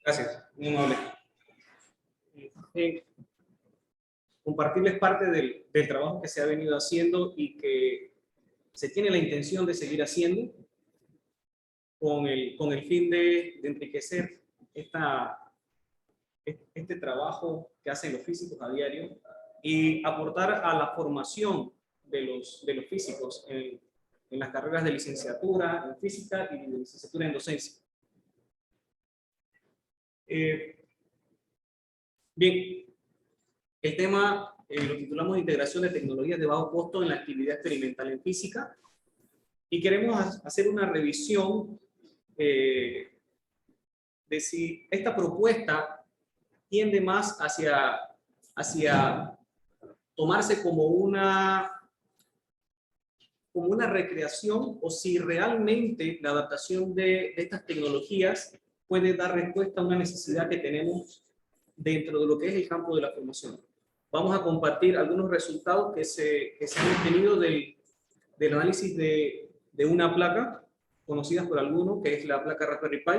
Gracias, muy amable. Compartirles parte del trabajo que se ha venido haciendo y que se tiene la intención de seguir haciendo con el fin de enriquecer este trabajo que hacen los físicos a diario y aportar a la formación de los físicos en las carreras de licenciatura en física y de licenciatura en docencia. Bien, el tema lo titulamos Integración de tecnologías de bajo costo en la actividad experimental en física y queremos hacer una revisión de si esta propuesta tiende más hacia tomarse como una recreación o si realmente la adaptación de estas tecnologías puede dar respuesta a una necesidad que tenemos dentro de lo que es el campo de la formación. Vamos a compartir algunos resultados que se han obtenido del análisis de una placa conocida por algunos, que es la placa Raspberry Pi.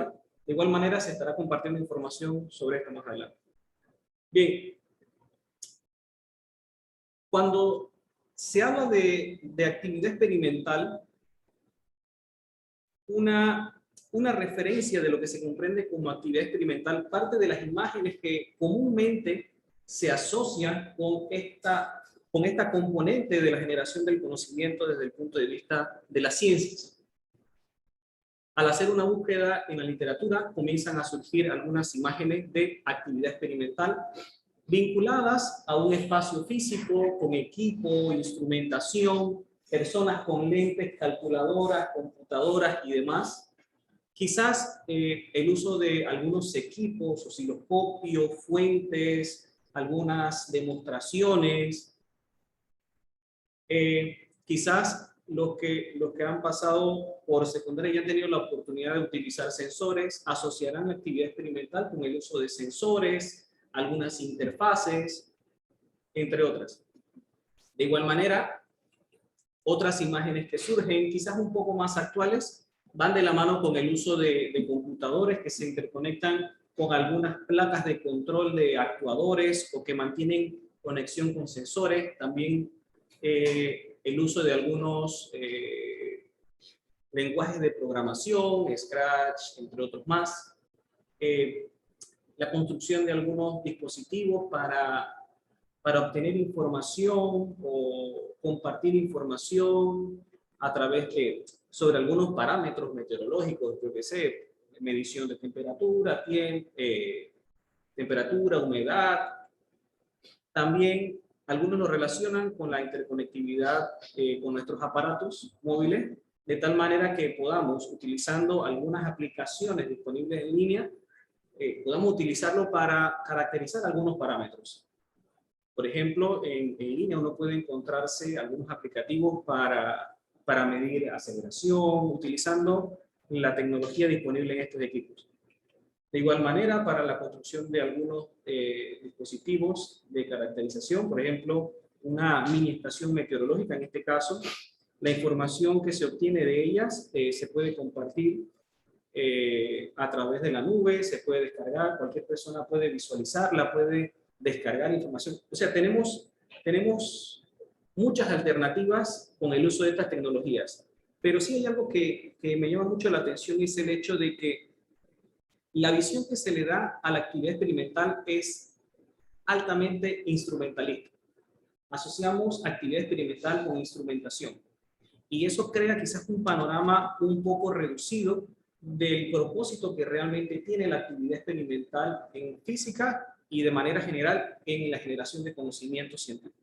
De igual manera se estará compartiendo información sobre esto más adelante. Bien, cuando se habla de actividad experimental, una referencia de lo que se comprende como actividad experimental parte de las imágenes que comúnmente se asocian con esta componente de la generación del conocimiento desde el punto de vista de las ciencias. Al hacer una búsqueda en la literatura, comienzan a surgir algunas imágenes de actividad experimental vinculadas a un espacio físico, con equipo, instrumentación, personas con lentes, calculadoras, computadoras y demás. Quizás el uso de algunos equipos, osciloscopios, fuentes, algunas demostraciones. Quizás los que han pasado por secundaria y han tenido la oportunidad de utilizar sensores, asociarán la actividad experimental con el uso de sensores, algunas interfaces, entre otras. De igual manera, otras imágenes que surgen, quizás un poco más actuales, van de la mano con el uso de computadores que se interconectan con algunas placas de control de actuadores o que mantienen conexión con sensores. También el uso de algunos lenguajes de programación, Scratch, entre otros más. La construcción de algunos dispositivos para obtener información o compartir información a través sobre algunos parámetros meteorológicos, yo que sé, medición de temperatura, temperatura, humedad. También algunos lo relacionan con la interconectividad con nuestros aparatos móviles, de tal manera que podamos, utilizando algunas aplicaciones disponibles en línea, podamos utilizarlo para caracterizar algunos parámetros. Por ejemplo, en línea uno puede encontrarse algunos aplicativos para medir aceleración, utilizando la tecnología disponible en estos equipos. De igual manera, para la construcción de algunos dispositivos de caracterización, por ejemplo, una mini estación meteorológica, en este caso, la información que se obtiene de ellas se puede compartir a través de la nube, se puede descargar, cualquier persona puede visualizarla, puede descargar información. O sea, tenemos muchas alternativas con el uso de estas tecnologías. Pero sí hay algo que me llama mucho la atención y es el hecho de que la visión que se le da a la actividad experimental es altamente instrumentalista. Asociamos actividad experimental con instrumentación. Y eso crea quizás un panorama un poco reducido del propósito que realmente tiene la actividad experimental en física y de manera general en la generación de conocimiento científico.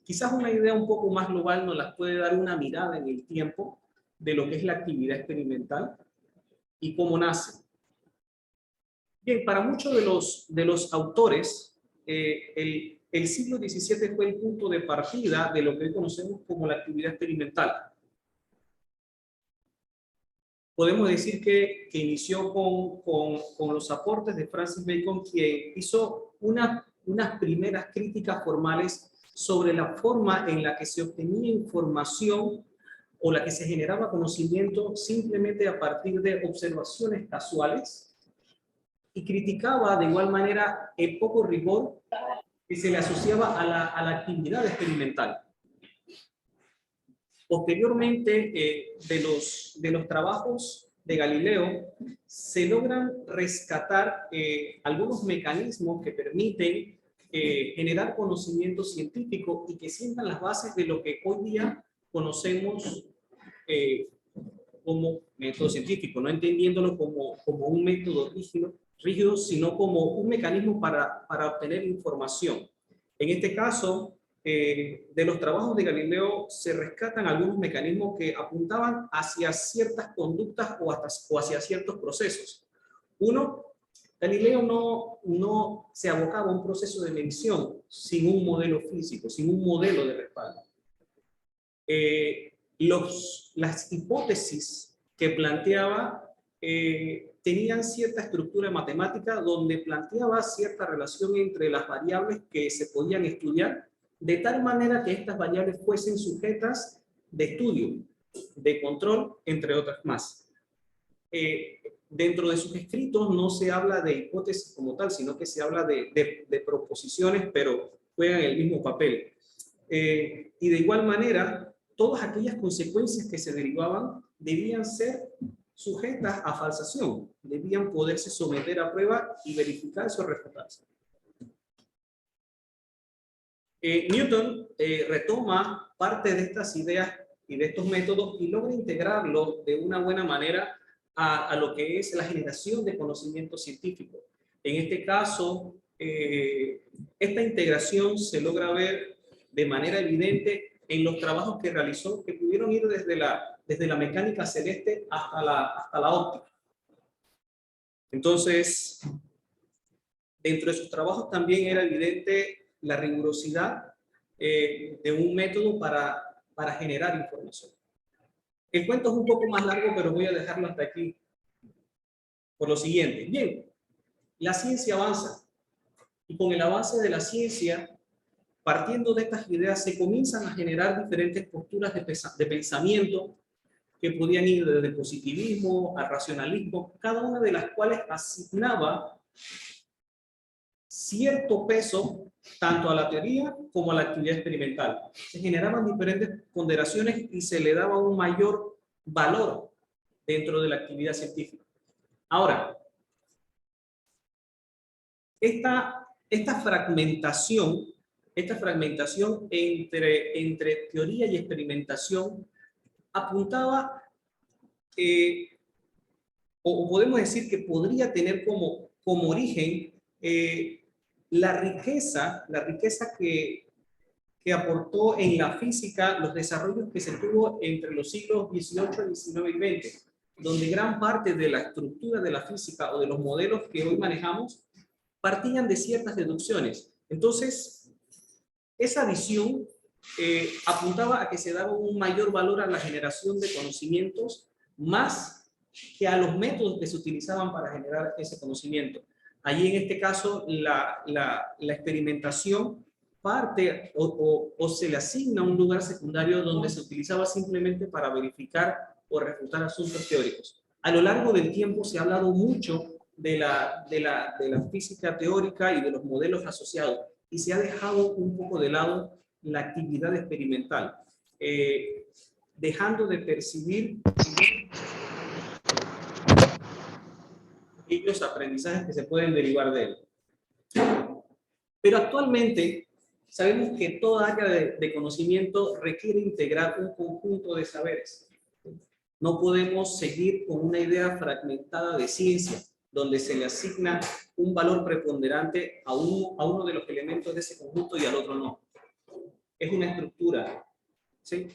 Quizás una idea un poco más global nos las puede dar una mirada en el tiempo de lo que es la actividad experimental y cómo nace. Bien, para muchos de los autores, el siglo XVII fue el punto de partida de lo que hoy conocemos como la actividad experimental. Podemos decir que inició con los aportes de Francis Bacon, que hizo unas primeras críticas formales sobre la forma en la que se obtenía información o la que se generaba conocimiento simplemente a partir de observaciones casuales, y criticaba de igual manera el poco rigor que se le asociaba a la actividad experimental. Posteriormente, de los trabajos de Galileo, se logran rescatar algunos mecanismos que permiten generar conocimiento científico y que sientan las bases de lo que hoy día conocemos como método científico, no entendiéndolo como un método rígido, sino como un mecanismo para obtener información. En este caso, de los trabajos de Galileo se rescatan algunos mecanismos que apuntaban hacia ciertas conductas o hacia ciertos procesos. Uno, Galileo no se abocaba a un proceso de medición sin un modelo físico, sin un modelo de respaldo. Las hipótesis que planteaba tenían cierta estructura matemática donde planteaba cierta relación entre las variables que se podían estudiar, de tal manera que estas variables fuesen sujetas de estudio, de control, entre otras más. Dentro de sus escritos no se habla de hipótesis como tal, sino que se habla de proposiciones, pero juegan el mismo papel. Y de igual manera, todas aquellas consecuencias que se derivaban debían ser sujetas a falsación, debían poderse someter a prueba y verificarse o refutarse. Newton retoma parte de estas ideas y de estos métodos y logra integrarlos de una buena manera a lo que es la generación de conocimiento científico. En este caso, esta integración se logra ver de manera evidente en los trabajos que realizó, que pudieron ir desde la mecánica celeste hasta la óptica. Entonces, dentro de sus trabajos también era evidente la rigurosidad de un método para generar información. El cuento es un poco más largo, pero voy a dejarlo hasta aquí por lo siguiente. Bien, la ciencia avanza y con el avance de la ciencia, partiendo de estas ideas, se comienzan a generar diferentes posturas de pensamiento que podían ir desde el positivismo al racionalismo, cada una de las cuales asignaba cierto peso tanto a la teoría como a la actividad experimental. Se generaban diferentes ponderaciones y se le daba un mayor valor dentro de la actividad científica. Ahora, esta fragmentación entre teoría y experimentación apuntaba, o podemos decir que podría tener como origen la riqueza que aportó en la física los desarrollos que se tuvo entre los siglos XVIII, XIX y XX, donde gran parte de la estructura de la física o de los modelos que hoy manejamos partían de ciertas deducciones. Entonces, esa visión apuntaba a que se daba un mayor valor a la generación de conocimientos más que a los métodos que se utilizaban para generar ese conocimiento. Allí en este caso la experimentación parte o se le asigna un lugar secundario donde se utilizaba simplemente para verificar o refutar asuntos teóricos. A lo largo del tiempo se ha hablado mucho de la física teórica y de los modelos asociados y se ha dejado un poco de lado la actividad experimental, dejando de percibir aquellos aprendizajes que se pueden derivar de él. Pero actualmente sabemos que toda área de conocimiento requiere integrar un conjunto de saberes. No podemos seguir con una idea fragmentada de ciencia, donde se le asigna un valor preponderante a uno de los elementos de ese conjunto y al otro no. Es una estructura, ¿sí?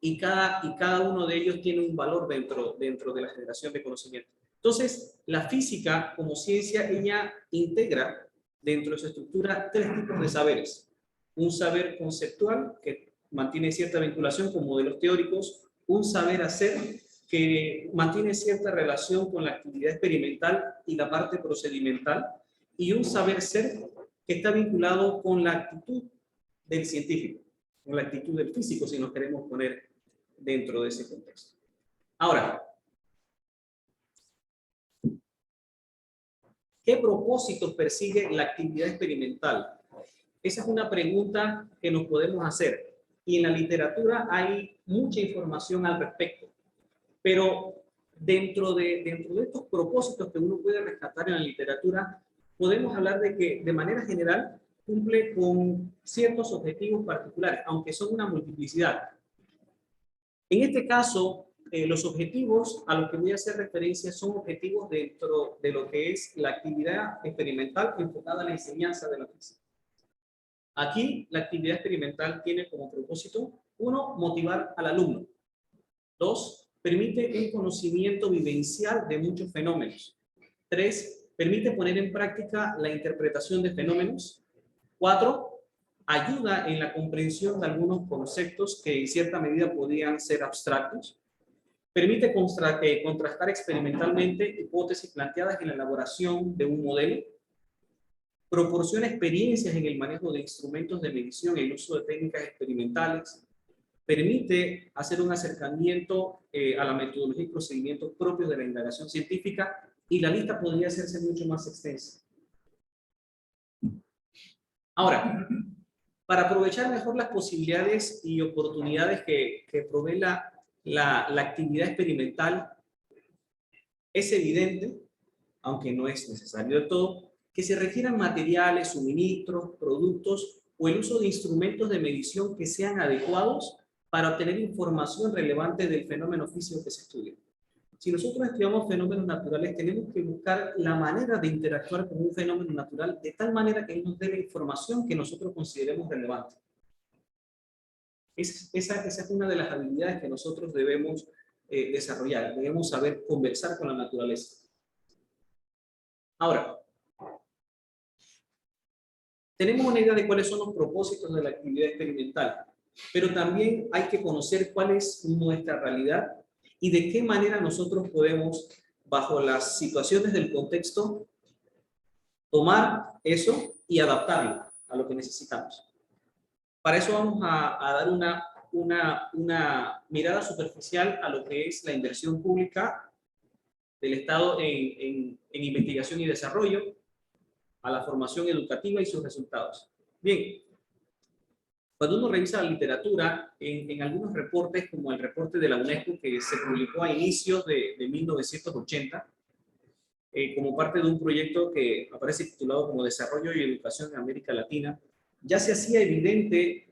Y cada uno de ellos tiene un valor dentro de la generación de conocimiento. Entonces, la física como ciencia, ella integra dentro de su estructura tres tipos de saberes. Un saber conceptual que mantiene cierta vinculación con modelos teóricos, un saber hacer que mantiene cierta relación con la actividad experimental y la parte procedimental, y un saber ser que está vinculado con la actitud del científico, con la actitud del físico, si nos queremos poner dentro de ese contexto. Ahora, ¿qué propósitos persigue la actividad experimental? Esa es una pregunta que nos podemos hacer. Y en la literatura hay mucha información al respecto. Pero dentro de estos propósitos que uno puede rescatar en la literatura, podemos hablar de que de manera general cumple con ciertos objetivos particulares, aunque son una multiplicidad. En este caso, los objetivos a los que voy a hacer referencia son objetivos dentro de lo que es la actividad experimental enfocada a la enseñanza de la física. Aquí, la actividad experimental tiene como propósito, 1, motivar al alumno. 2, permite un conocimiento vivencial de muchos fenómenos. 3, permite poner en práctica la interpretación de fenómenos. 4, ayuda en la comprensión de algunos conceptos que en cierta medida podían ser abstractos. Permite contrastar experimentalmente hipótesis planteadas en la elaboración de un modelo. Proporciona experiencias en el manejo de instrumentos de medición y el uso de técnicas experimentales. Permite hacer un acercamiento a la metodología y procedimientos propios de la indagación científica, y la lista podría hacerse mucho más extensa. Ahora, para aprovechar mejor las posibilidades y oportunidades que provee la actividad experimental, es evidente, aunque no es necesario del todo, que se requieran materiales, suministros, productos o el uso de instrumentos de medición que sean adecuados para obtener información relevante del fenómeno físico que se estudia. Si nosotros estudiamos fenómenos naturales, tenemos que buscar la manera de interactuar con un fenómeno natural de tal manera que él nos dé la información que nosotros consideremos relevante. Esa es una de las habilidades que nosotros debemos desarrollar. Debemos saber conversar con la naturaleza. Ahora, tenemos una idea de cuáles son los propósitos de la actividad experimental, pero también hay que conocer cuál es nuestra realidad y de qué manera nosotros podemos, bajo las situaciones del contexto, tomar eso y adaptarlo a lo que necesitamos. Para eso vamos a dar una mirada superficial a lo que es la inversión pública del Estado en investigación y desarrollo, a la formación educativa y sus resultados. Bien, cuando uno revisa la literatura, en algunos reportes, como el reporte de la UNESCO que se publicó a inicios de 1980, como parte de un proyecto que aparece titulado como Desarrollo y Educación en América Latina, ya se hacía evidente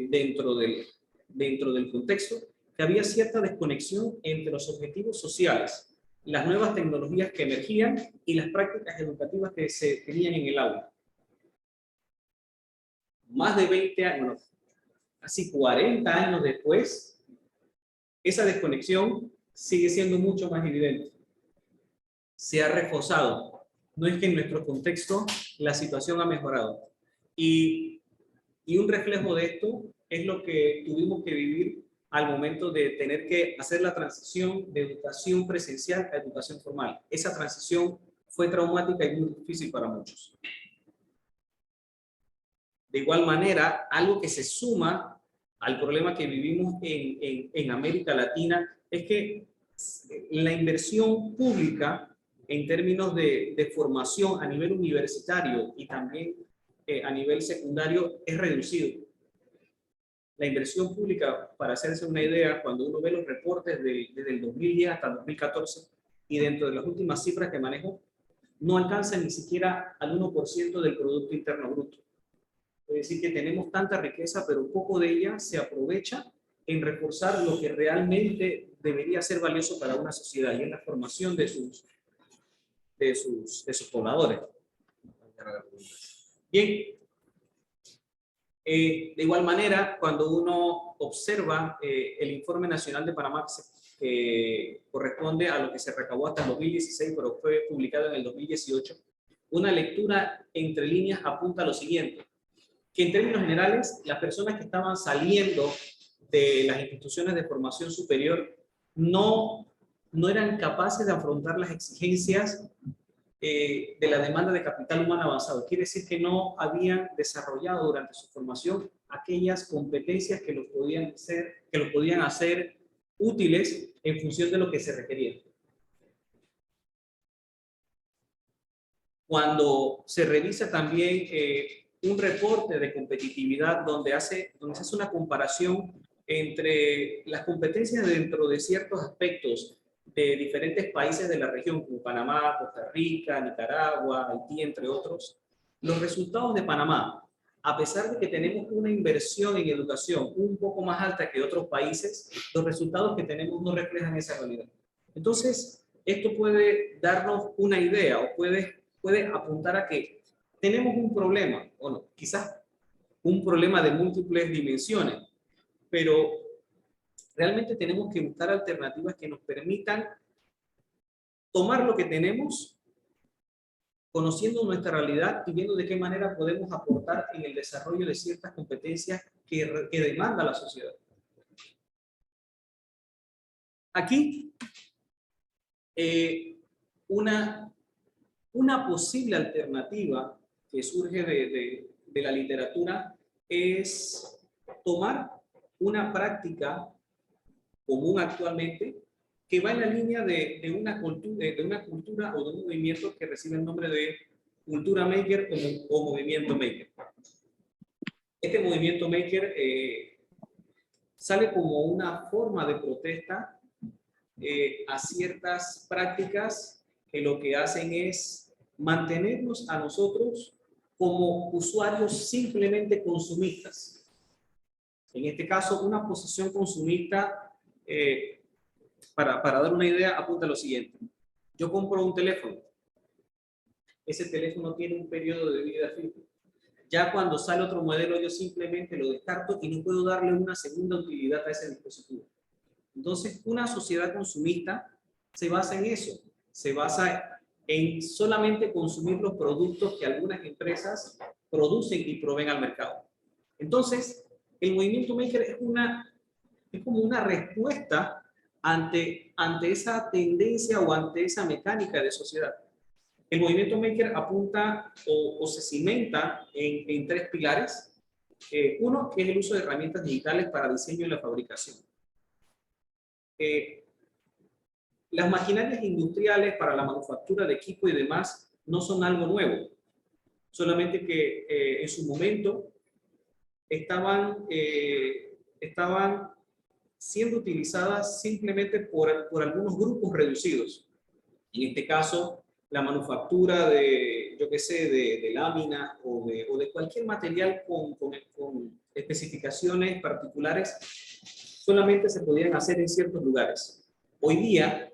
dentro del contexto que había cierta desconexión entre los objetivos sociales, las nuevas tecnologías que emergían y las prácticas educativas que se tenían en el aula. Más de 20 años, casi 40 años después, esa desconexión sigue siendo mucho más evidente. Se ha reforzado. No es que en nuestro contexto la situación ha mejorado. Y un reflejo de esto es lo que tuvimos que vivir al momento de tener que hacer la transición de educación presencial a educación formal. Esa transición fue traumática y muy difícil para muchos. De igual manera, algo que se suma al problema que vivimos en América Latina es que la inversión pública en términos de formación a nivel universitario y también a nivel secundario es reducido. La inversión pública, para hacerse una idea, cuando uno ve los reportes desde el 2010 hasta el 2014 y dentro de las últimas cifras que manejo, no alcanza ni siquiera al 1% del Producto Interno Bruto. Es decir, que tenemos tanta riqueza, pero poco de ella se aprovecha en reforzar lo que realmente debería ser valioso para una sociedad y en la formación de sus pobladores. Bien, de igual manera, cuando uno observa el Informe Nacional de Panamá, que corresponde a lo que se recabó hasta el 2016, pero fue publicado en el 2018, una lectura entre líneas apunta a lo siguiente: que en términos generales, las personas que estaban saliendo de las instituciones de formación superior no eran capaces de afrontar las exigencias de la demanda de capital humano avanzado. Quiere decir que no habían desarrollado durante su formación aquellas competencias que los podían hacer útiles en función de lo que se requería. Cuando se revisa también un reporte de competitividad donde se hace una comparación entre las competencias dentro de ciertos aspectos de diferentes países de la región, como Panamá, Costa Rica, Nicaragua, Haití, entre otros, los resultados de Panamá, a pesar de que tenemos una inversión en educación un poco más alta que otros países, los resultados que tenemos no reflejan esa realidad. Entonces, esto puede darnos una idea o puede apuntar a que tenemos un problema, o no, quizás un problema de múltiples dimensiones, pero realmente tenemos que buscar alternativas que nos permitan tomar lo que tenemos, conociendo nuestra realidad y viendo de qué manera podemos aportar en el desarrollo de ciertas competencias que demanda la sociedad. Aquí, una posible alternativa que surge de la literatura es tomar una práctica común actualmente que va en la línea de una cultura o de un movimiento que recibe el nombre de cultura maker o movimiento maker. Este movimiento maker sale como una forma de protesta a ciertas prácticas que lo que hacen es mantenernos a nosotros como usuarios simplemente consumistas. En este caso, una posición consumista, para dar una idea, apunta a lo siguiente. Yo compro un teléfono. Ese teléfono tiene un periodo de vida fijo. Ya cuando sale otro modelo, yo simplemente lo descarto y no puedo darle una segunda utilidad a ese dispositivo. Entonces, una sociedad consumista se basa en eso. Se basa en solamente consumir los productos que algunas empresas producen y proveen al mercado. Entonces, el movimiento maker es como una respuesta ante esa tendencia o ante esa mecánica de sociedad. El movimiento maker apunta o se cimenta en tres pilares. Uno, que es el uso de herramientas digitales para diseño y la fabricación. Las maquinarias industriales para la manufactura de equipo y demás no son algo nuevo, solamente que en su momento estaban siendo utilizadas simplemente por algunos grupos reducidos. En este caso, la manufactura de, yo qué sé, de lámina o de cualquier material con especificaciones particulares, solamente se podían hacer en ciertos lugares. Hoy día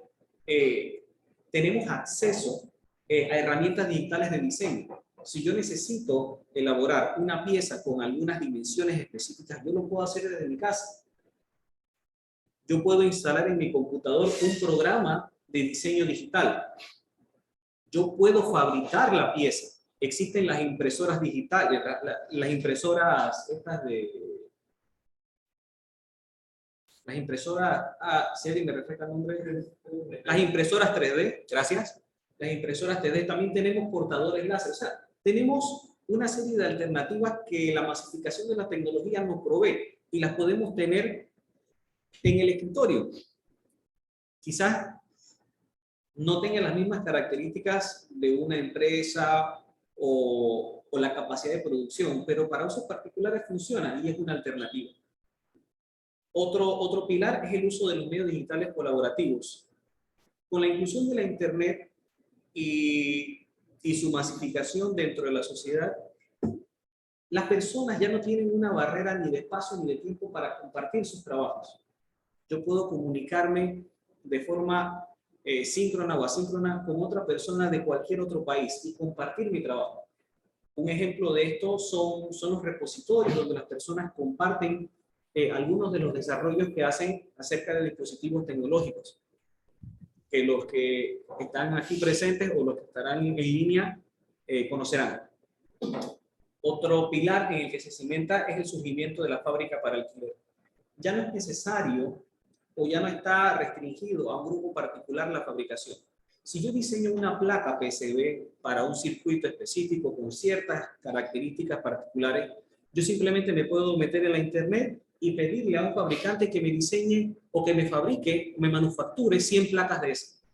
tenemos acceso a herramientas digitales de diseño. Si yo necesito elaborar una pieza con algunas dimensiones específicas, yo lo puedo hacer desde mi casa. Yo puedo instalar en mi computador un programa de diseño digital. Yo puedo fabricar la pieza. Existen las impresoras digitales, las impresoras estas las impresoras, si alguien me refresca el nombre, las impresoras 3D, gracias. Las impresoras 3D, también tenemos portadores láser. O sea, tenemos una serie de alternativas que la masificación de la tecnología nos provee y las podemos tener en el escritorio. Quizás no tenga las mismas características de una empresa o la capacidad de producción, pero para usos particulares funciona y es una alternativa. Otro pilar es el uso de los medios digitales colaborativos. Con la inclusión de la Internet y su masificación dentro de la sociedad, las personas ya no tienen una barrera ni de espacio ni de tiempo para compartir sus trabajos. Yo puedo comunicarme de forma síncrona o asíncrona con otra persona de cualquier otro país y compartir mi trabajo. Un ejemplo de esto son los repositorios donde las personas comparten algunos de los desarrollos que hacen acerca de dispositivos tecnológicos, que los que están aquí presentes o los que estarán en línea conocerán. Otro pilar en el que se cimenta es el surgimiento de la fábrica para alquiler. Ya no es necesario o ya no está restringido a un grupo particular la fabricación. Si yo diseño una placa PCB para un circuito específico con ciertas características particulares, yo simplemente me puedo meter en la internet y pedirle a un fabricante que me diseñe o que me fabrique, me manufacture 100 placas de esas.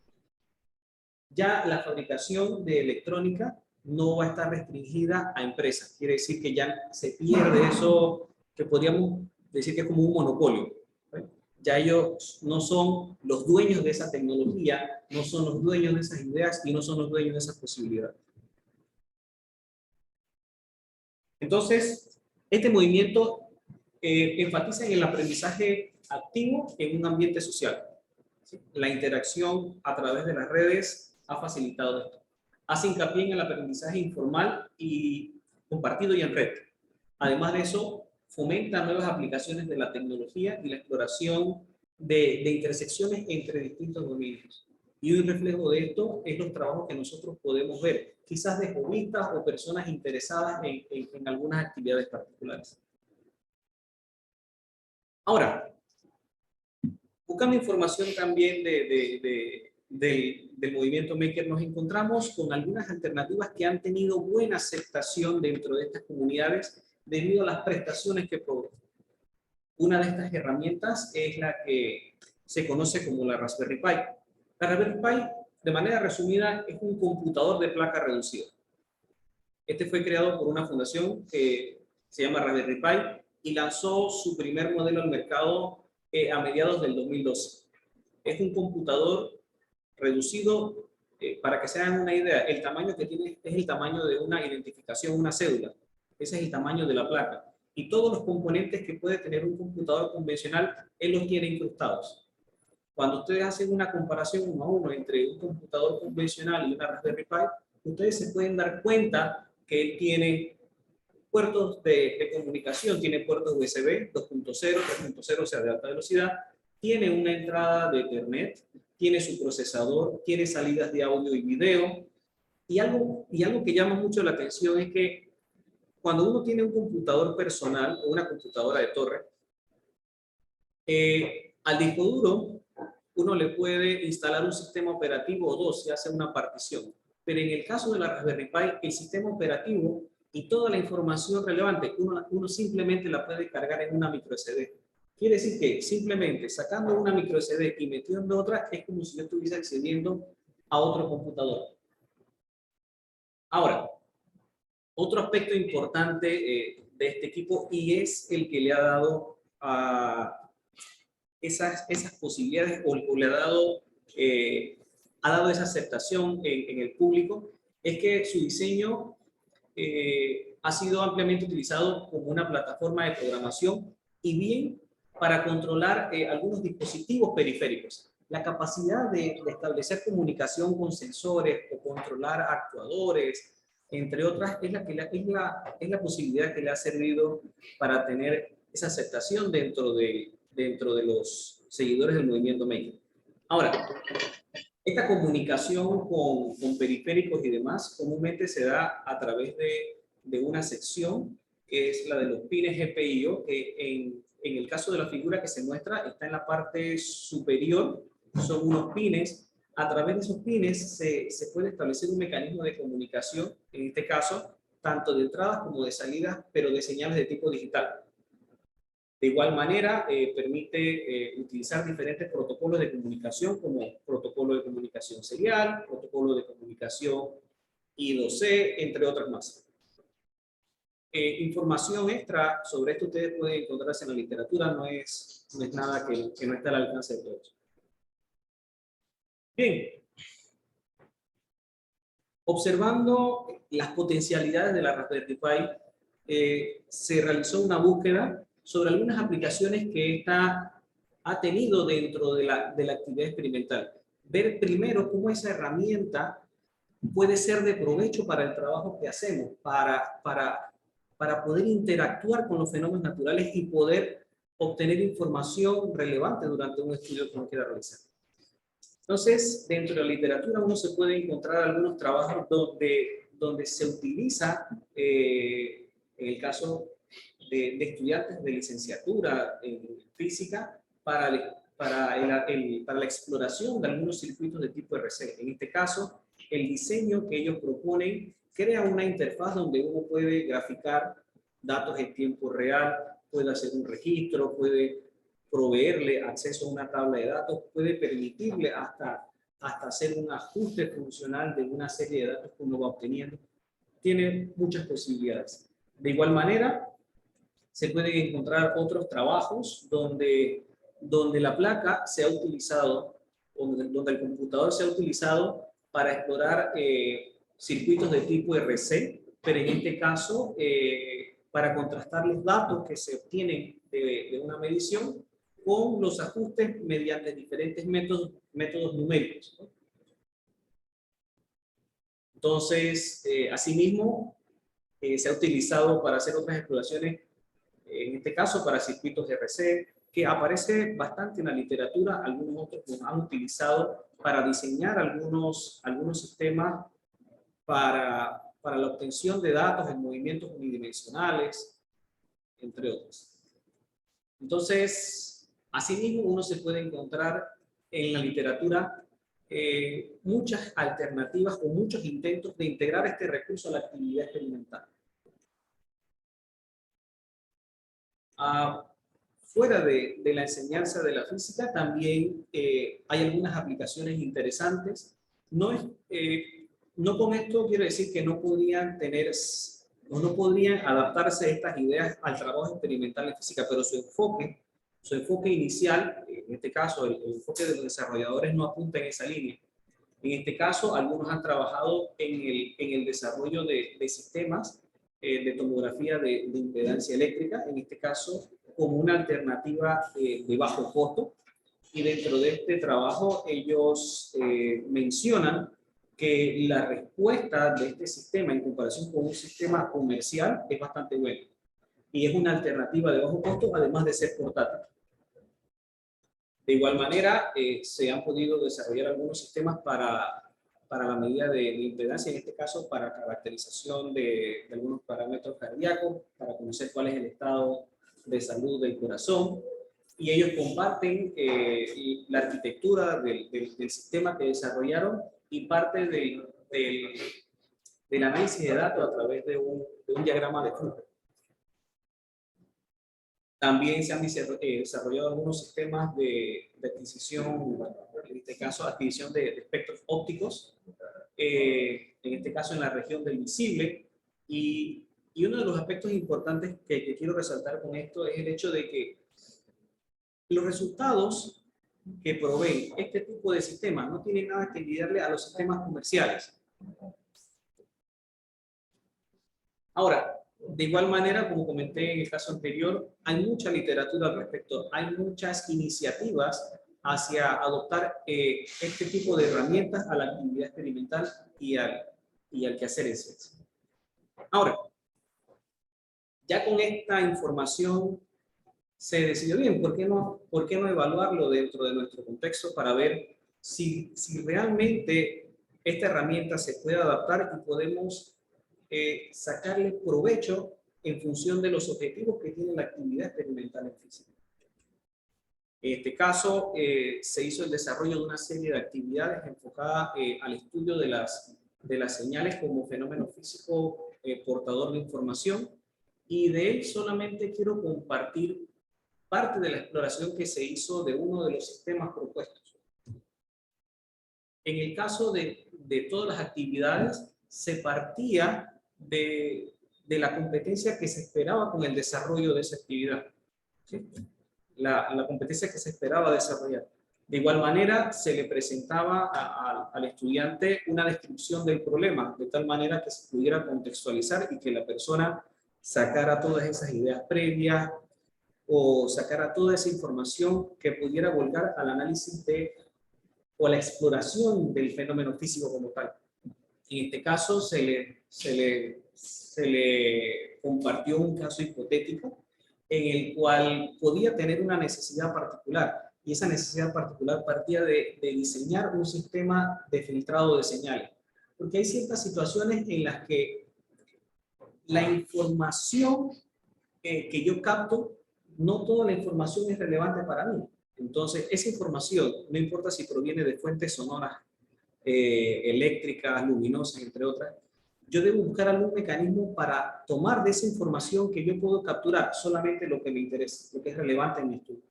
Ya la fabricación de electrónica no va a estar restringida a empresas. Quiere decir que ya se pierde eso que podríamos decir que es como un monopolio. Ya ellos no son los dueños de esa tecnología, no son los dueños de esas ideas y no son los dueños de esas posibilidades. Entonces, este movimiento enfatiza en el aprendizaje activo en un ambiente social. ¿Sí? La interacción a través de las redes ha facilitado esto. Hace hincapié en el aprendizaje informal y compartido y en red. Además de eso, fomenta nuevas aplicaciones de la tecnología y la exploración de intersecciones entre distintos dominios. Y un reflejo de esto es los trabajos que nosotros podemos ver, quizás de hobbyistas o personas interesadas en algunas actividades particulares. Ahora, buscando información también del movimiento Maker, nos encontramos con algunas alternativas que han tenido buena aceptación dentro de estas comunidades debido a las prestaciones que proveen. Una de estas herramientas es la que se conoce como la Raspberry Pi. La Raspberry Pi, de manera resumida, es un computador de placa reducida. Este fue creado por una fundación que se llama Raspberry Pi y lanzó su primer modelo al mercado a mediados del 2012. Es un computador reducido, para que se hagan una idea, el tamaño que tiene es el tamaño de una identificación, una cédula. Ese es el tamaño de la placa. Y todos los componentes que puede tener un computador convencional, él los tiene incrustados. Cuando ustedes hacen una comparación uno a uno entre un computador convencional y una Raspberry Pi, ustedes se pueden dar cuenta que él tiene puertos de comunicación, tiene puertos USB 2.0, 3.0, o sea, de alta velocidad, tiene una entrada de Ethernet, tiene su procesador, tiene salidas de audio y video, y algo que llama mucho la atención es que cuando uno tiene un computador personal o una computadora de torre, al disco duro uno le puede instalar un sistema operativo o dos si hace una partición. Pero en el caso de la Raspberry Pi, el sistema operativo y toda la información relevante, uno simplemente la puede cargar en una micro SD. Quiere decir que simplemente sacando una micro SD y metiendo otra es como si yo estuviese accediendo a otro computador. Ahora, otro aspecto importante de este equipo y es el que le ha dado a esas posibilidades o le ha dado esa aceptación en el público, es que su diseño ha sido ampliamente utilizado como una plataforma de programación y bien para controlar algunos dispositivos periféricos. La capacidad de establecer comunicación con sensores o controlar actuadores, entre otras, es la posibilidad que le ha servido para tener esa aceptación dentro de los seguidores del movimiento Maker. Ahora, esta comunicación con periféricos y demás comúnmente se da a través de una sección que es la de los pines GPIO, que en el caso de la figura que se muestra está en la parte superior, son unos pines. A través de esos pines se puede establecer un mecanismo de comunicación, en este caso, tanto de entradas como de salidas, pero de señales de tipo digital. De igual manera, permite utilizar diferentes protocolos de comunicación, como protocolo de comunicación serial, protocolo de comunicación I2C, entre otras más. Información extra sobre esto ustedes pueden encontrarse en la literatura, no es nada que no esté al alcance de todos. Bien. Observando las potencialidades de la Raspberry Pi, se realizó una búsqueda sobre algunas aplicaciones que esta ha tenido dentro de la actividad experimental. Ver primero cómo esa herramienta puede ser de provecho para el trabajo que hacemos, para poder interactuar con los fenómenos naturales y poder obtener información relevante durante un estudio que uno quiera realizar. Entonces, dentro de la literatura uno se puede encontrar algunos trabajos donde se utiliza, en el caso de estudiantes de licenciatura en física, para la exploración de algunos circuitos de tipo RC. En este caso, el diseño que ellos proponen crea una interfaz donde uno puede graficar datos en tiempo real, puede hacer un registro, puede proveerle acceso a una tabla de datos, puede permitirle hasta hacer un ajuste funcional de una serie de datos que uno va obteniendo. Tiene muchas posibilidades. De igual manera, se pueden encontrar otros trabajos donde la placa se ha utilizado, donde el computador se ha utilizado para explorar circuitos de tipo RC, pero en este caso para contrastar los datos que se obtienen de una medición con los ajustes mediante diferentes métodos numéricos, ¿no? Entonces, asimismo, se ha utilizado para hacer otras exploraciones, en este caso para circuitos RC, que aparece bastante en la literatura. Algunos otros los han utilizado para diseñar algunos sistemas para la obtención de datos en movimientos unidimensionales, entre otros. Entonces, asimismo, uno se puede encontrar en la literatura muchas alternativas o muchos intentos de integrar este recurso a la actividad experimental. Fuera de la enseñanza de la física, también hay algunas aplicaciones interesantes. No con esto quiero decir que no podrían tener o no podrían adaptarse estas ideas al trabajo experimental en física, pero su enfoque inicial, en este caso el enfoque de los desarrolladores, no apunta en esa línea. En este caso, algunos han trabajado en el desarrollo de sistemas de tomografía de impedancia eléctrica, en este caso como una alternativa de bajo costo. Y dentro de este trabajo ellos mencionan que la respuesta de este sistema en comparación con un sistema comercial es bastante buena. Y es una alternativa de bajo costo, además de ser portátil. De igual manera, se han podido desarrollar algunos sistemas para la medida de impedancia, en este caso para caracterización de algunos parámetros cardíacos, para conocer cuál es el estado de salud del corazón. Y ellos comparten la arquitectura del sistema que desarrollaron y parte del análisis de datos a través de un diagrama de flujo. También se han desarrollado algunos sistemas de adquisición, en este caso adquisición de espectros ópticos, en este caso en la región del visible. Y uno de los aspectos importantes que quiero resaltar con esto es el hecho de que los resultados que proveen este tipo de sistemas no tienen nada que envidiarle a los sistemas comerciales. Ahora, de igual manera, como comenté en el caso anterior, hay mucha literatura al respecto, hay muchas iniciativas hacia adoptar este tipo de herramientas a la actividad experimental y al quehacer en ciencia. Ahora, ya con esta información se decidió bien, ¿por qué no evaluarlo dentro de nuestro contexto para ver si realmente esta herramienta se puede adaptar y podemos sacarle provecho en función de los objetivos que tiene la actividad experimental en física? En este caso, se hizo el desarrollo de una serie de actividades enfocadas al estudio de las señales como fenómeno físico portador de información, y de él solamente quiero compartir parte de la exploración que se hizo de uno de los sistemas propuestos. En el caso de todas las actividades, se partía de la competencia que se esperaba con el desarrollo de esa actividad, ¿sí? La competencia que se esperaba desarrollar. De igual manera, se le presentaba al estudiante una descripción del problema, de tal manera que se pudiera contextualizar y que la persona sacara todas esas ideas previas o sacara toda esa información que pudiera volcar al análisis o a la exploración del fenómeno físico como tal. En este caso, se le compartió un caso hipotético en el cual podía tener una necesidad particular, y esa necesidad particular partía de diseñar un sistema de filtrado de señales, porque hay ciertas situaciones en las que la información que yo capto, no toda la información es relevante para mí. Entonces, esa información, no importa si proviene de fuentes sonoras, eléctricas, luminosas, entre otras, yo debo buscar algún mecanismo para tomar de esa información que yo puedo capturar solamente lo que me interesa, lo que es relevante en mi estudio.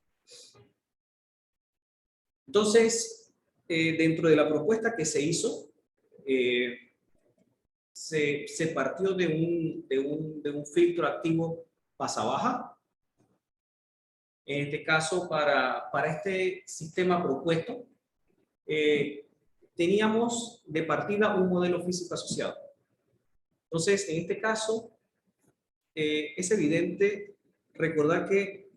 Entonces, dentro de la propuesta que se hizo, se partió de un filtro activo pasa-baja. En este caso, para este sistema propuesto, teníamos de partida un modelo físico asociado. Entonces, en este caso, es evidente recordar que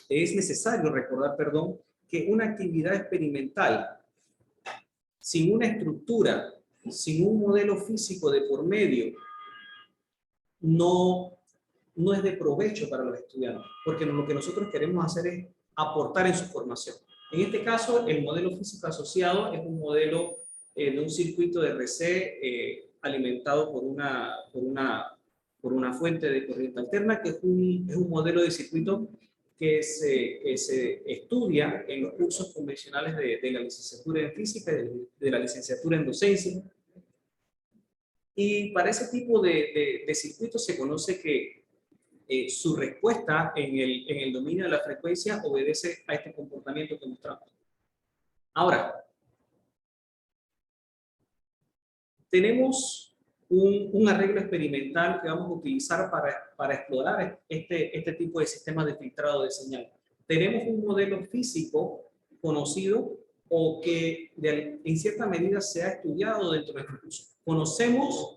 es necesario recordar, perdón, que una actividad experimental sin una estructura, sin un modelo físico de por medio, no es de provecho para los estudiantes, porque lo que nosotros queremos hacer es aportar en su formación. En este caso, el modelo físico asociado es un modelo de un circuito de RC alimentado por una fuente de corriente alterna, que es un modelo de circuito que se estudia en los cursos convencionales de la licenciatura en física y de la licenciatura en docencia. Y para ese tipo de circuitos se conoce que su respuesta en el dominio de la frecuencia obedece a este comportamiento que mostramos. Ahora, tenemos un arreglo experimental que vamos a utilizar para explorar este tipo de sistemas de filtrado de señal. Tenemos un modelo físico conocido o que en cierta medida se ha estudiado dentro de este curso. Conocemos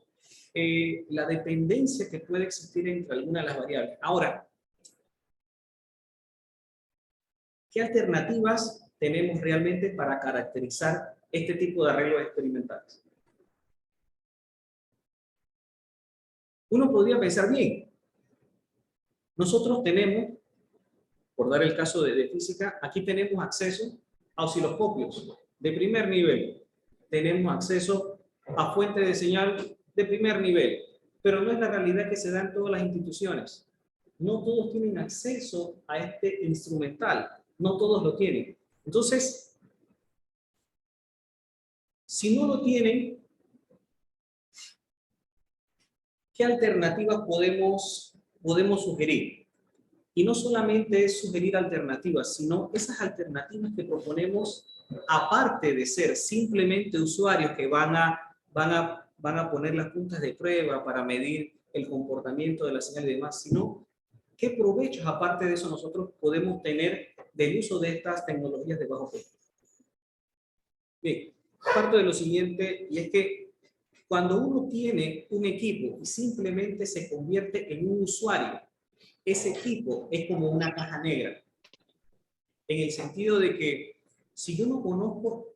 la dependencia que puede existir entre algunas de las variables. Ahora, ¿qué alternativas tenemos realmente para caracterizar este tipo de arreglos experimentales? Uno podría pensar, bien, nosotros tenemos, por dar el caso de física, aquí tenemos acceso a osciloscopios de primer nivel. Tenemos acceso a fuentes de señal de primer nivel, pero no es la realidad que se da en todas las instituciones. No todos tienen acceso a este instrumental, no todos lo tienen. Entonces, si no lo tienen, ¿qué alternativas podemos sugerir? Y no solamente es sugerir alternativas, sino esas alternativas que proponemos, aparte de ser simplemente usuarios que van a poner las puntas de prueba para medir el comportamiento de la señal y demás, sino qué provechos, aparte de eso, nosotros podemos tener del uso de estas tecnologías de bajo costo. Bien, parto de lo siguiente, y es que cuando uno tiene un equipo y simplemente se convierte en un usuario, ese equipo es como una caja negra, en el sentido de que si yo no conozco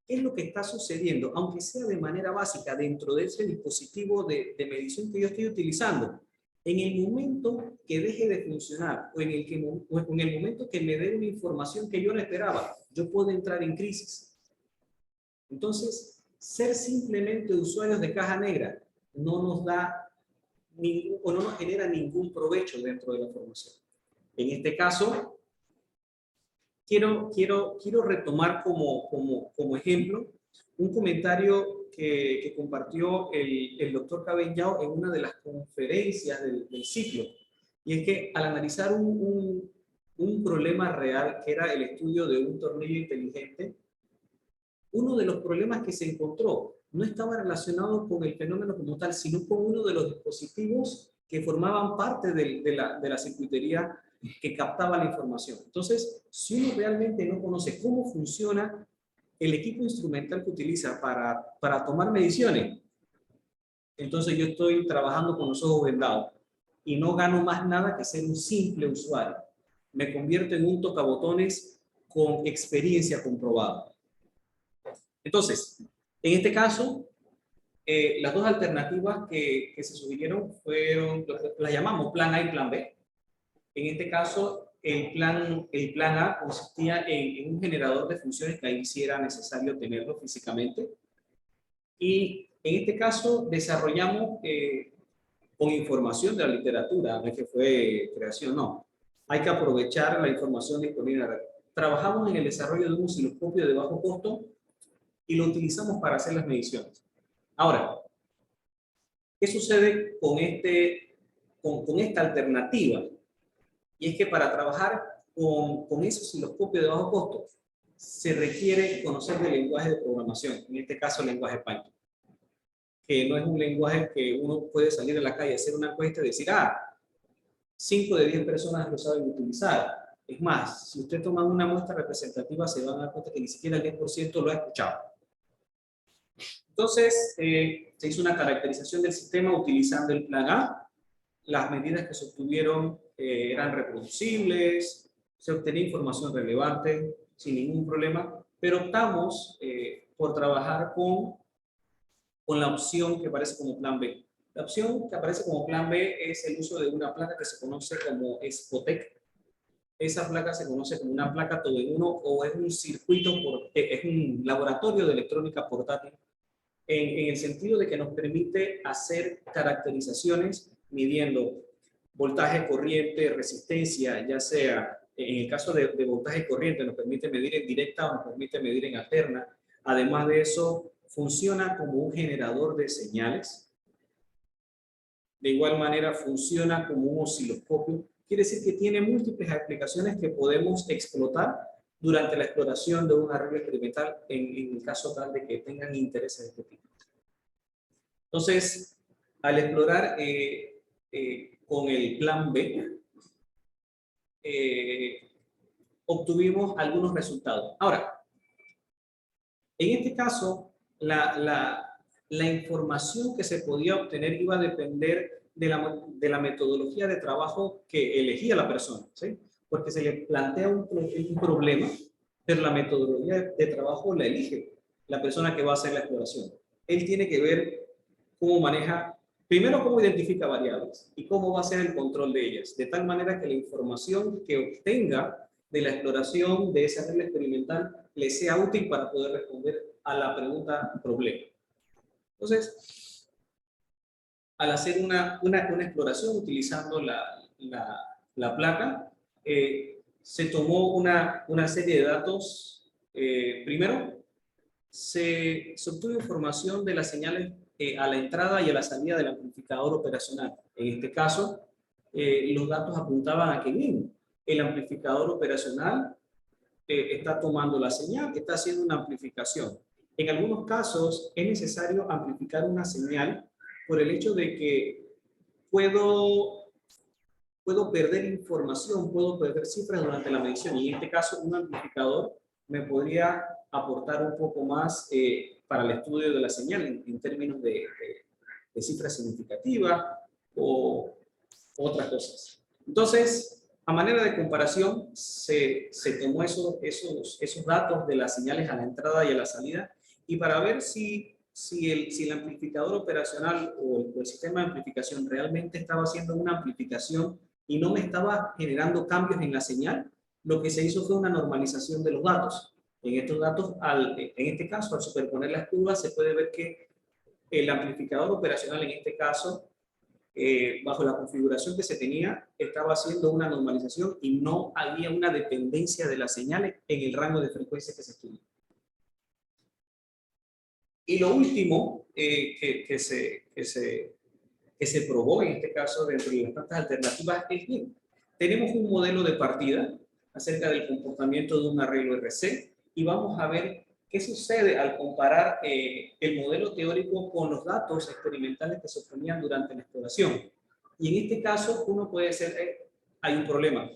qué es lo que está sucediendo, aunque sea de manera básica dentro de ese dispositivo de medición que yo estoy utilizando, en el momento que deje de funcionar o en el momento que me dé una información que yo no esperaba, yo puedo entrar en crisis. Entonces, ser simplemente usuarios de caja negra no nos da o no nos genera ningún provecho dentro de la formación. En este caso, quiero retomar como ejemplo un comentario que compartió el doctor Cabellao en una de las conferencias del ciclo. Y es que al analizar un problema real, que era el estudio de un tornillo inteligente, uno de los problemas que se encontró no estaba relacionado con el fenómeno como tal, sino con uno de los dispositivos que formaban parte de la circuitería que captaba la información. Entonces, si uno realmente no conoce cómo funciona el equipo instrumental que utiliza para tomar mediciones, entonces yo estoy trabajando con los ojos vendados y no gano más nada que ser un simple usuario. Me convierto en un tocabotones con experiencia comprobada. Entonces, en este caso, las dos alternativas que se sugirieron fueron, las llamamos plan A y plan B. En este caso, el plan A consistía en un generador de funciones que ahí sí era necesario tenerlo físicamente. Y en este caso desarrollamos con información de la literatura, no es que fue creación, no. Hay que aprovechar la información disponible. Trabajamos en el desarrollo de un osciloscopio de bajo costo y lo utilizamos para hacer las mediciones. Ahora, ¿Qué sucede con esta alternativa? Y es que para trabajar con ese osciloscopio de bajo costo, se requiere conocer del lenguaje de programación, en este caso el lenguaje Python, que no es un lenguaje que uno puede salir a la calle, hacer una encuesta y decir, 5 de 10 personas lo saben utilizar. Es más, si usted toma una muestra representativa, se van a dar cuenta que ni siquiera el 10% lo ha escuchado. Entonces, se hizo una caracterización del sistema utilizando el plan A. Las medidas que se obtuvieron eran reproducibles, se obtenía información relevante sin ningún problema, pero optamos por trabajar con la opción que aparece como plan B. La opción que aparece como plan B es el uso de una placa que se conoce como Spotec. Esa placa se conoce como una placa todo en uno o es un circuito, es un laboratorio de electrónica portátil en el sentido de que nos permite hacer caracterizaciones midiendo voltaje, corriente, resistencia, ya sea en el caso de voltaje corriente nos permite medir en directa o nos permite medir en alterna. Además de eso, funciona como un generador de señales. De igual manera, funciona como un osciloscopio. Quiere decir que tiene múltiples aplicaciones que podemos explotar durante la exploración de un arreglo experimental en el caso tal de que tengan intereses de este tipo. Entonces, al explorar con el plan B, obtuvimos algunos resultados. Ahora, en este caso, la información que se podía obtener iba a depender de la metodología de trabajo que elegía la persona, ¿sí? Porque se le plantea un problema, pero la metodología de trabajo la elige la persona que va a hacer la exploración. Él tiene que ver cómo maneja, primero cómo identifica variables y cómo va a hacer el control de ellas, de tal manera que la información que obtenga de la exploración de esa regla experimental le sea útil para poder responder a la pregunta problema. Entonces, al hacer una exploración utilizando la placa, se tomó una serie de datos. Primero, se obtuvo información de las señales a la entrada y a la salida del amplificador operacional. En este caso, los datos apuntaban a que bien, el amplificador operacional está tomando la señal, está haciendo una amplificación. En algunos casos es necesario amplificar una señal por el hecho de que puedo perder información, puedo perder cifras durante la medición. Y en este caso, un amplificador me podría aportar un poco más para el estudio de la señal en términos de cifras significativas o otras cosas. Entonces, a manera de comparación, se tomó esos datos de las señales a la entrada y a la salida y para ver si el amplificador operacional o el sistema de amplificación realmente estaba haciendo una amplificación y no me estaba generando cambios en la señal, lo que se hizo fue una normalización de los datos. En estos datos, en este caso, al superponer las curvas, se puede ver que el amplificador operacional, en este caso, bajo la configuración que se tenía, estaba haciendo una normalización y no había una dependencia de las señales en el rango de frecuencia que se estudió. Y lo último que se probó, en este caso, dentro de las tantas alternativas, es bien, tenemos un modelo de partida acerca del comportamiento de un arreglo RC y vamos a ver qué sucede al comparar el modelo teórico con los datos experimentales que se obtenían durante la exploración. Y en este caso, uno puede ser, hay un problema.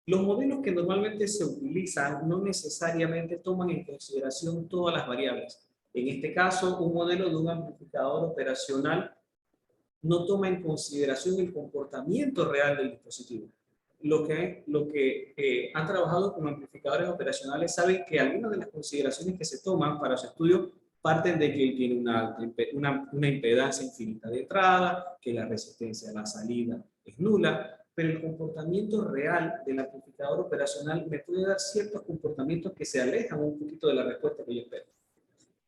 Los modelos que normalmente se utilizan no necesariamente toman en consideración todas las variables. En este caso, un modelo de un amplificador operacional no toma en consideración el comportamiento real del dispositivo. Lo que han trabajado con amplificadores operacionales saben que algunas de las consideraciones que se toman para su estudio parten de que él tiene una impedancia infinita de entrada, que la resistencia a la salida es nula, pero el comportamiento real del amplificador operacional me puede dar ciertos comportamientos que se alejan un poquito de la respuesta que yo espero.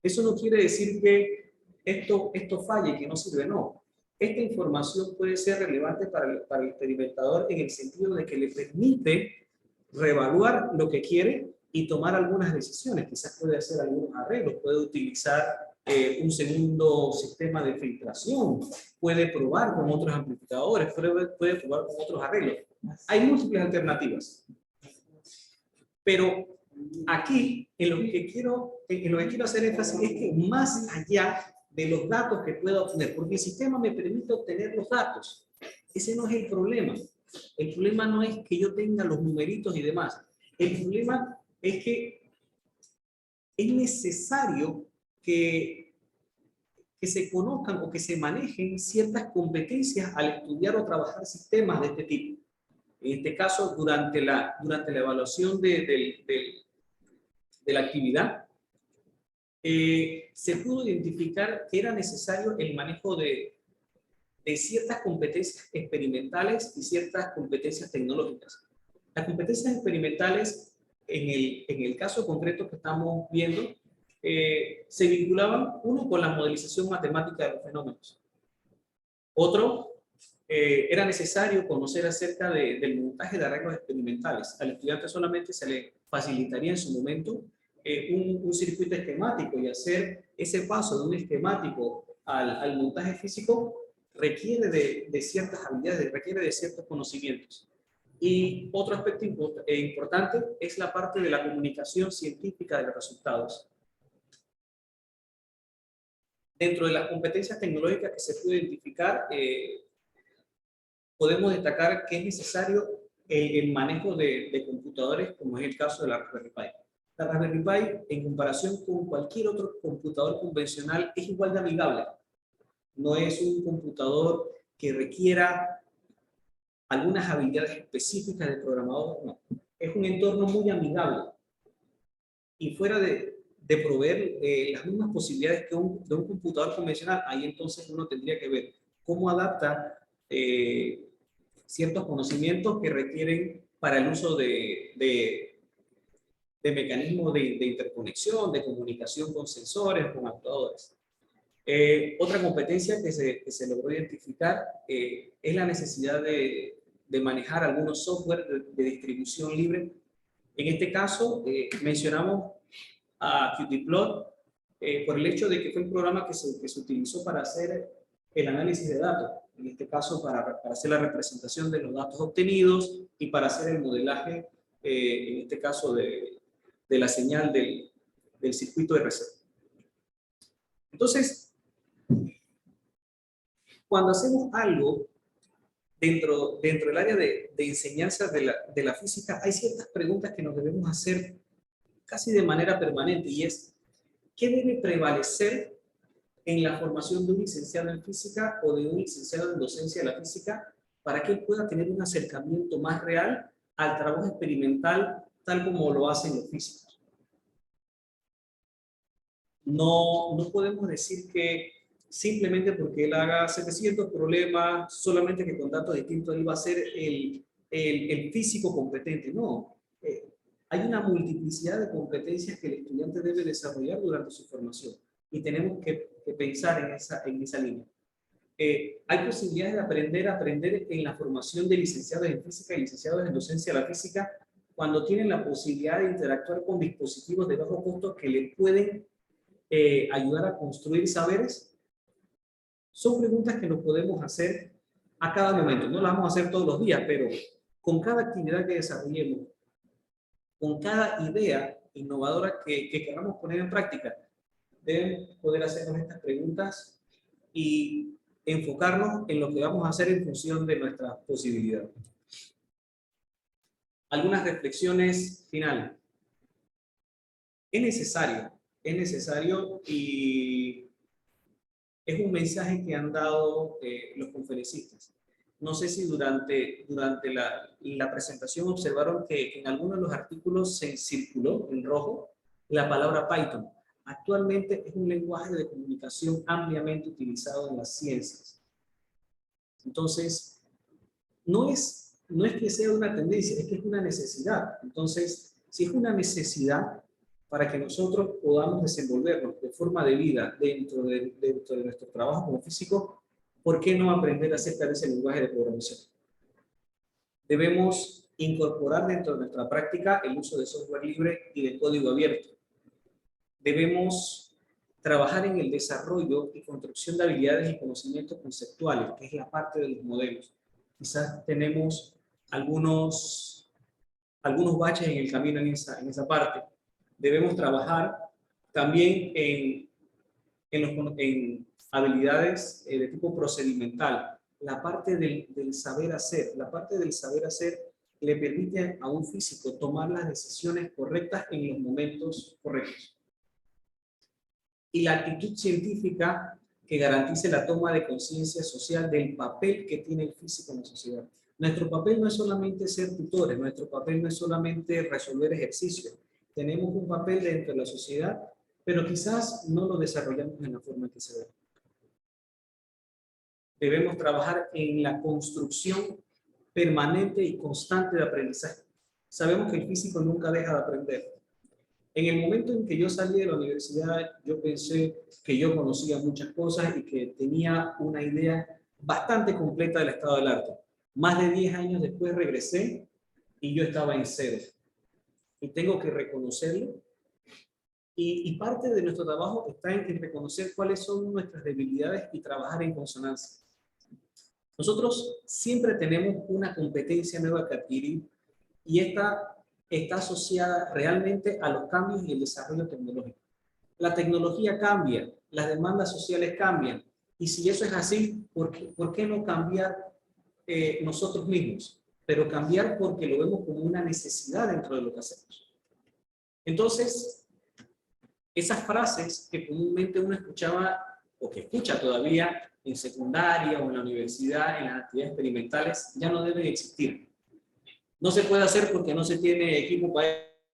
Eso no quiere decir que esto falle y que no sirve, no. Esta información puede ser relevante para el experimentador en el sentido de que le permite reevaluar lo que quiere y tomar algunas decisiones. Quizás puede hacer algunos arreglos, puede utilizar un segundo sistema de filtración, puede probar con otros amplificadores, puede probar con otros arreglos. Hay múltiples alternativas. Pero aquí, en lo que quiero hacer énfasis es que más allá de los datos que pueda obtener, porque el sistema me permite obtener los datos, ese no es el problema. El problema no es que yo tenga los numeritos y demás. El problema es que es necesario que se conozcan o que se manejen ciertas competencias al estudiar o trabajar sistemas de este tipo. En este caso, durante la evaluación de la actividad, se pudo identificar que era necesario el manejo de ciertas competencias experimentales y ciertas competencias tecnológicas. Las competencias experimentales, en el caso concreto que estamos viendo, se vinculaban, uno, con la modelización matemática de los fenómenos. Otro, era necesario conocer acerca del montaje de arreglos experimentales. Al estudiante solamente se le facilitaría en su momento un circuito esquemático, y hacer ese paso de un esquemático al montaje físico requiere de ciertas habilidades, requiere de ciertos conocimientos. Y otro aspecto importante es la parte de la comunicación científica de los resultados. Dentro de las competencias tecnológicas que se puede identificar, podemos destacar que es necesario el manejo de computadores, como es el caso de la Raspberry Pi. La Raspberry Pi, en comparación con cualquier otro computador convencional, es igual de amigable. No es un computador que requiera algunas habilidades específicas del programador, no. Es un entorno muy amigable. Y fuera de proveer las mismas posibilidades que de un computador convencional, ahí entonces uno tendría que ver cómo adapta ciertos conocimientos que requieren para el uso de mecanismos de interconexión, de comunicación con sensores, con actuadores. Otra competencia que se logró identificar es la necesidad de manejar algunos software de distribución libre. En este caso, mencionamos a Qtplot por el hecho de que fue un programa que se utilizó para hacer el análisis de datos, en este caso para hacer la representación de los datos obtenidos y para hacer el modelaje, en este caso de la señal del circuito de reset. Entonces, cuando hacemos algo dentro del área de enseñanza de la física, hay ciertas preguntas que nos debemos hacer casi de manera permanente, y es: ¿qué debe prevalecer en la formación de un licenciado en física o de un licenciado en docencia de la física para que él pueda tener un acercamiento más real al trabajo experimental tal como lo hacen los físicos? No podemos decir que simplemente porque él haga 700 problemas, solamente que con datos distintos él va a ser el físico competente. No, hay una multiplicidad de competencias que el estudiante debe desarrollar durante su formación, y tenemos que pensar en esa línea. Hay posibilidades de aprender en la formación de licenciados en física y licenciados en docencia de la física cuando tienen la posibilidad de interactuar con dispositivos de bajo costo que les pueden ayudar a construir saberes. Son preguntas que nos podemos hacer a cada momento. No las vamos a hacer todos los días, pero con cada actividad que desarrollemos, con cada idea innovadora que queramos poner en práctica, deben poder hacernos estas preguntas y enfocarnos en lo que vamos a hacer en función de nuestras posibilidades. Algunas reflexiones finales. Es necesario, y es un mensaje que han dado los conferencistas. No sé si durante la presentación observaron que en algunos de los artículos se circuló en rojo la palabra Python. Actualmente es un lenguaje de comunicación ampliamente utilizado en las ciencias. Entonces, no es que sea una tendencia, es que es una necesidad. Entonces, si es una necesidad para que nosotros podamos desenvolvernos de forma debida dentro de nuestro trabajo como físicos, ¿por qué no aprender acerca de ese lenguaje de programación? Debemos incorporar dentro de nuestra práctica el uso de software libre y de código abierto. Debemos trabajar en el desarrollo y construcción de habilidades y conocimientos conceptuales, que es la parte de los modelos. Quizás tenemos algunos baches en el camino en esa parte. Debemos trabajar también en habilidades de tipo procedimental. La parte del saber hacer. La parte del saber hacer le permite a un físico tomar las decisiones correctas en los momentos correctos. Y la actitud científica que garantice la toma de conciencia social del papel que tiene el físico en la sociedad. Nuestro papel no es solamente ser tutores, nuestro papel no es solamente resolver ejercicios. Tenemos un papel dentro de la sociedad, pero quizás no lo desarrollamos en la forma que se debe. Debemos trabajar en la construcción permanente y constante de aprendizaje. Sabemos que el físico nunca deja de aprender. En el momento en que yo salí de la universidad, yo pensé que yo conocía muchas cosas y que tenía una idea bastante completa del estado del arte. Más de 10 años después regresé y yo estaba en cero. Y tengo que reconocerlo. Y parte de nuestro trabajo está en reconocer cuáles son nuestras debilidades y trabajar en consonancia. Nosotros siempre tenemos una competencia nueva que adquirir y esta está asociada realmente a los cambios y el desarrollo tecnológico. La tecnología cambia, las demandas sociales cambian, y si eso es así, ¿por qué no cambiar nosotros mismos? Pero cambiar porque lo vemos como una necesidad dentro de lo que hacemos. Entonces, esas frases que comúnmente uno escuchaba o que escucha todavía en secundaria o en la universidad, en las actividades experimentales, ya no deben existir. No se puede hacer porque no se tiene equipo para